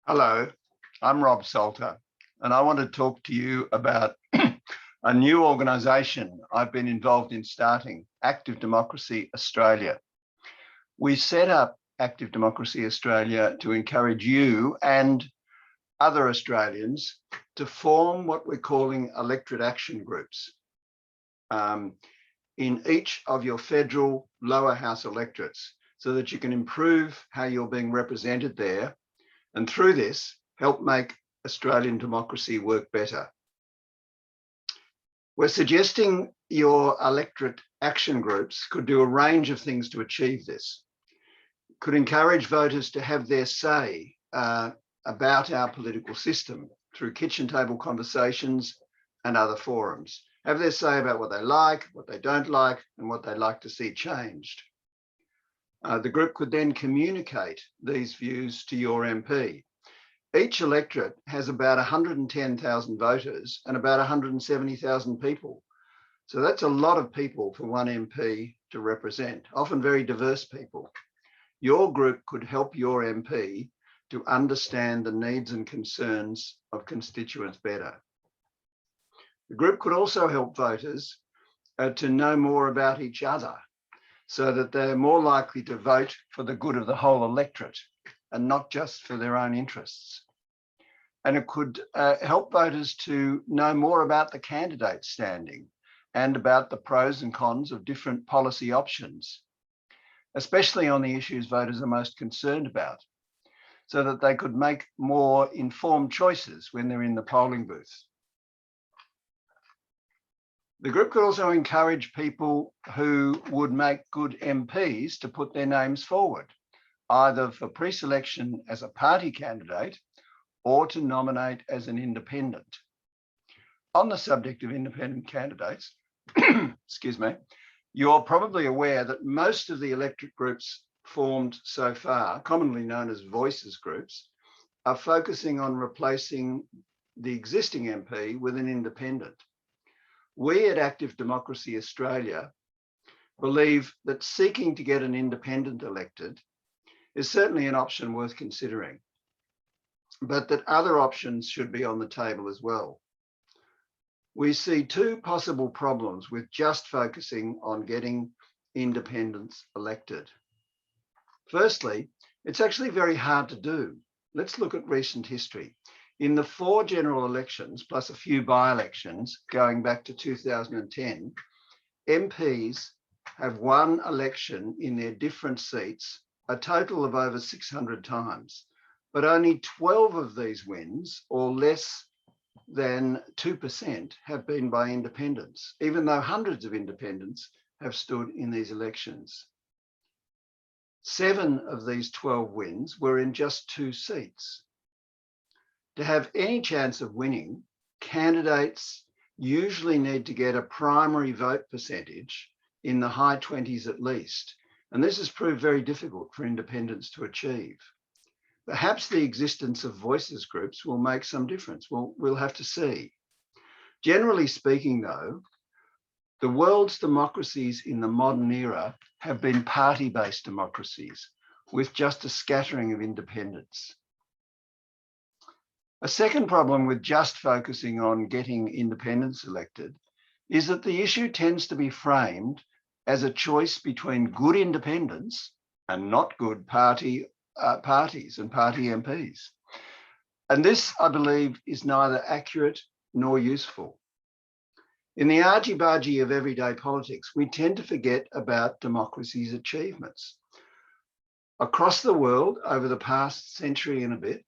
Hello, I'm Rob Salter, and I want to talk to you about a new organisation I've been involved in starting, Active Democracy Australia. We set up Active Democracy Australia to encourage you and other Australians to form what we're calling electorate action groups in each of your federal lower house electorates so that you can improve how you're being represented there, and through this, help make Australian democracy work better. We're suggesting your electorate action groups could do a range of things to achieve this. Could encourage voters to have their say about our political system through kitchen table conversations and other forums. Have their say about what they like, what they don't like, and what they'd like to see changed. The group could then communicate these views to your MP. Each electorate has about 110,000 voters and about 170,000 people. So that's a lot of people for one MP to represent, often very diverse people. Your group could help your MP to understand the needs and concerns of constituents better. The group could also help voters to know more about each other so that they're more likely to vote for the good of the whole electorate and not just for their own interests. And it could help voters to know more about the candidates standing and about the pros and cons of different policy options, especially on the issues voters are most concerned about, so that they could make more informed choices when they're in the polling booth. The group could also encourage people who would make good MPs to put their names forward, either for pre-selection as a party candidate or to nominate as an independent. On the subject of independent candidates, excuse me, you're probably aware that most of the electorate groups formed so far, commonly known as voices groups, are focusing on replacing the existing MP with an independent. We at Active Democracy Australia believe that seeking to get an independent elected is certainly an option worth considering, but that other options should be on the table as well. We see two possible problems with just focusing on getting independents elected. Firstly, it's actually very hard to do. Let's look at recent history. In the 4 general elections, plus a few by-elections going back to 2010, MPs have won election in their different seats a total of over 600 times, but only 12 of these wins, or less than 2%, have been by independents, even though hundreds of independents have stood in these elections. 7 of these 12 wins were in just 2 seats. To have any chance of winning, candidates usually need to get a primary vote percentage in the high 20s at least, and this has proved very difficult for independents to achieve. Perhaps the existence of voices groups will make some difference. We'll have to see. Generally speaking, though, the world's democracies in the modern era have been party-based democracies with just a scattering of independents. A second problem with just focusing on getting independents elected is that the issue tends to be framed as a choice between good independents and not good parties and party MPs. And this, I believe, is neither accurate nor useful. In the argy-bargy of everyday politics, we tend to forget about democracy's achievements. Across the world over the past century and a bit,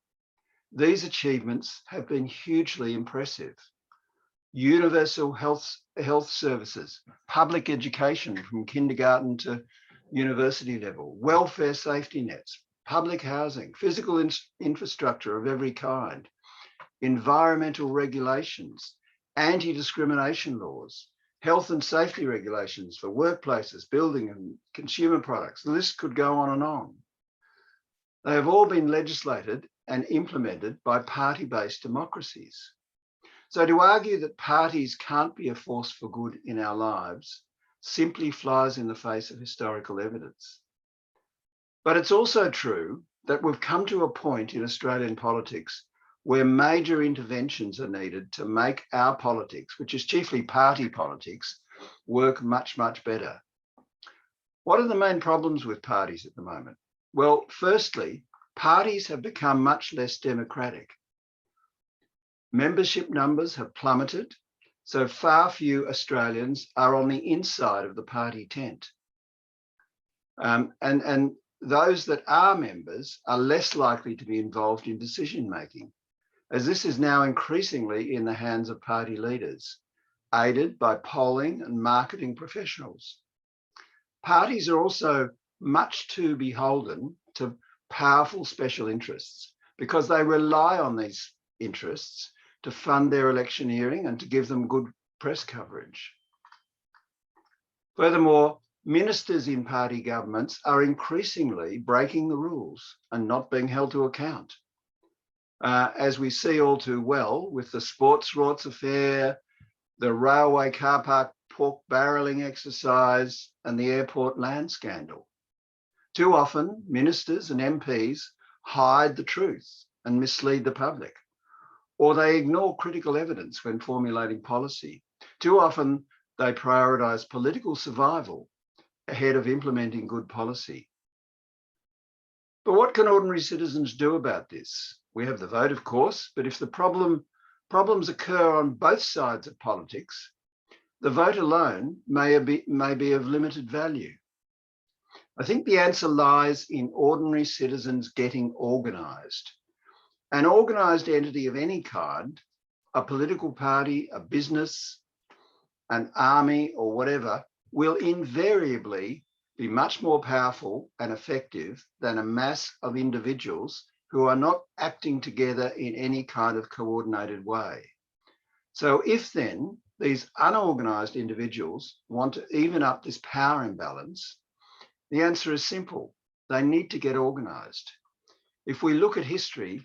these achievements have been hugely impressive. Universal health services, public education from kindergarten to university level, welfare safety nets, public housing, physical infrastructure of every kind, environmental regulations, anti-discrimination laws, health and safety regulations for workplaces, building and consumer products. The list could go on and on. They have all been legislated and implemented by party-based democracies. So to argue that parties can't be a force for good in our lives simply flies in the face of historical evidence. But it's also true that we've come to a point in Australian politics where major interventions are needed to make our politics, which is chiefly party politics, work much, much better. What are the main problems with parties at the moment? Well, firstly, parties have become much less democratic. Membership numbers have plummeted, so far few Australians are on the inside of the party tent. And those that are members are less likely to be involved in decision making, as this is now increasingly in the hands of party leaders, aided by polling and marketing professionals. Parties are also much too beholden to powerful special interests because they rely on these interests to fund their electioneering and to give them good press coverage. Furthermore, ministers in party governments are increasingly breaking the rules and not being held to account. As we see all too well with the sports rorts affair, the railway car park pork barrelling exercise, and the airport land scandal. Too often, ministers and MPs hide the truth and mislead the public, or they ignore critical evidence when formulating policy. Too often, they prioritise political survival ahead of implementing good policy. But what can ordinary citizens do about this? We have the vote, of course, but if the problems occur on both sides of politics, the vote alone may be of limited value. I think the answer lies in ordinary citizens getting organised. An organised entity of any kind, a political party, a business, an army, or whatever, will invariably be much more powerful and effective than a mass of individuals who are not acting together in any kind of coordinated way. So if then these unorganised individuals want to even up this power imbalance, the answer is simple. They need to get organised. If we look at history,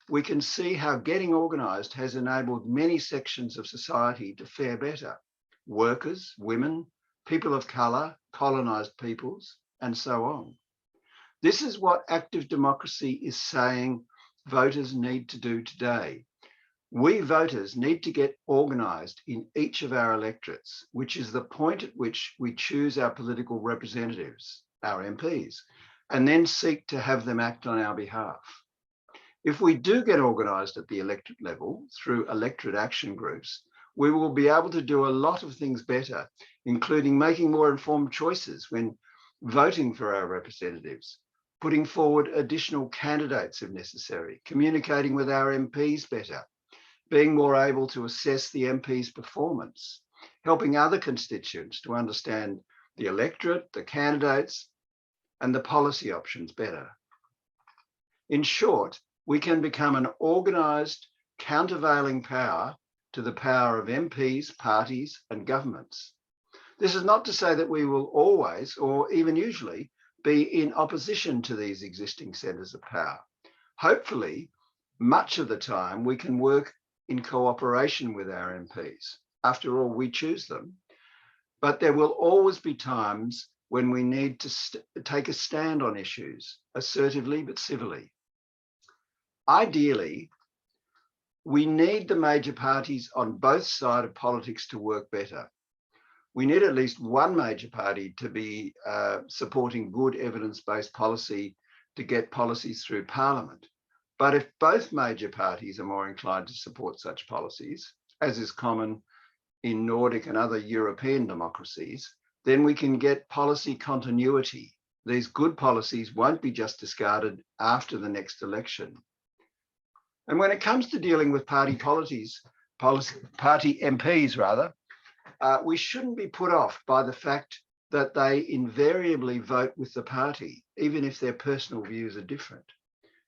we can see how getting organised has enabled many sections of society to fare better. Workers, women, people of colour, colonised peoples, and so on. This is what active democracy is saying voters need to do today. We voters need to get organised in each of our electorates, which is the point at which we choose our political representatives, our MPs, and then seek to have them act on our behalf. If we do get organised at the electorate level through electorate action groups, we will be able to do a lot of things better, including making more informed choices when voting for our representatives, putting forward additional candidates if necessary, communicating with our MPs better, being more able to assess the MP's performance, helping other constituents to understand the electorate, the candidates, and the policy options better. In short, we can become an organised, countervailing power to the power of MPs, parties, and governments. This is not to say that we will always, or even usually, be in opposition to these existing centres of power. Hopefully, much of the time we can work in cooperation with our MPs. After all, we choose them. But there will always be times when we need to take a stand on issues, assertively but civilly. Ideally, we need the major parties on both sides of politics to work better. We need at least one major party to be supporting good evidence-based policy to get policies through Parliament. But if both major parties are more inclined to support such policies, as is common in Nordic and other European democracies, then we can get policy continuity. These good policies won't be just discarded after the next election. And when it comes to dealing with party MPs rather, we shouldn't be put off by the fact that they invariably vote with the party, even if their personal views are different.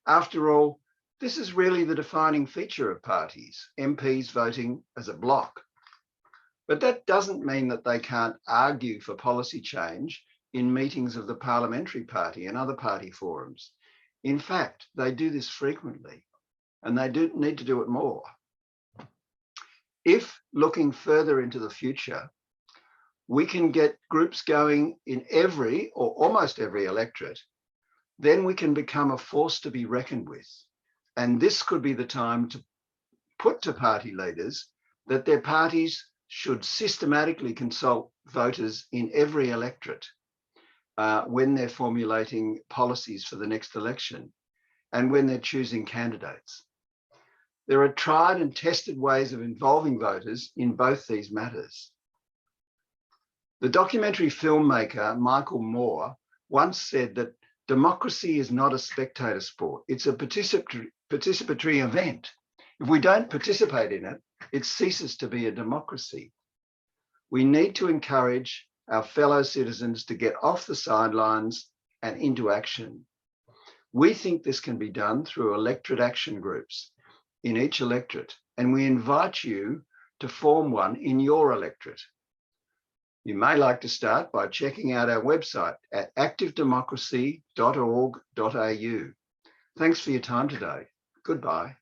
After all, this is really the defining feature of parties, MPs voting as a bloc. But that doesn't mean that they can't argue for policy change in meetings of the parliamentary party and other party forums. In fact, they do this frequently, and they do need to do it more. If, looking further into the future, we can get groups going in every or almost every electorate then we can become a force to be reckoned with. And this could be the time to put to party leaders that their parties should systematically consult voters in every electorate when they're formulating policies for the next election and when they're choosing candidates. There are tried and tested ways of involving voters in both these matters. The documentary filmmaker Michael Moore once said that democracy is not a spectator sport. It's a participatory event. If we don't participate in it, it ceases to be a democracy. We need to encourage our fellow citizens to get off the sidelines and into action. We think this can be done through electorate action groups in each electorate, and we invite you to form one in your electorate. You may like to start by checking out our website at activedemocracy.org.au. Thanks for your time today. Goodbye.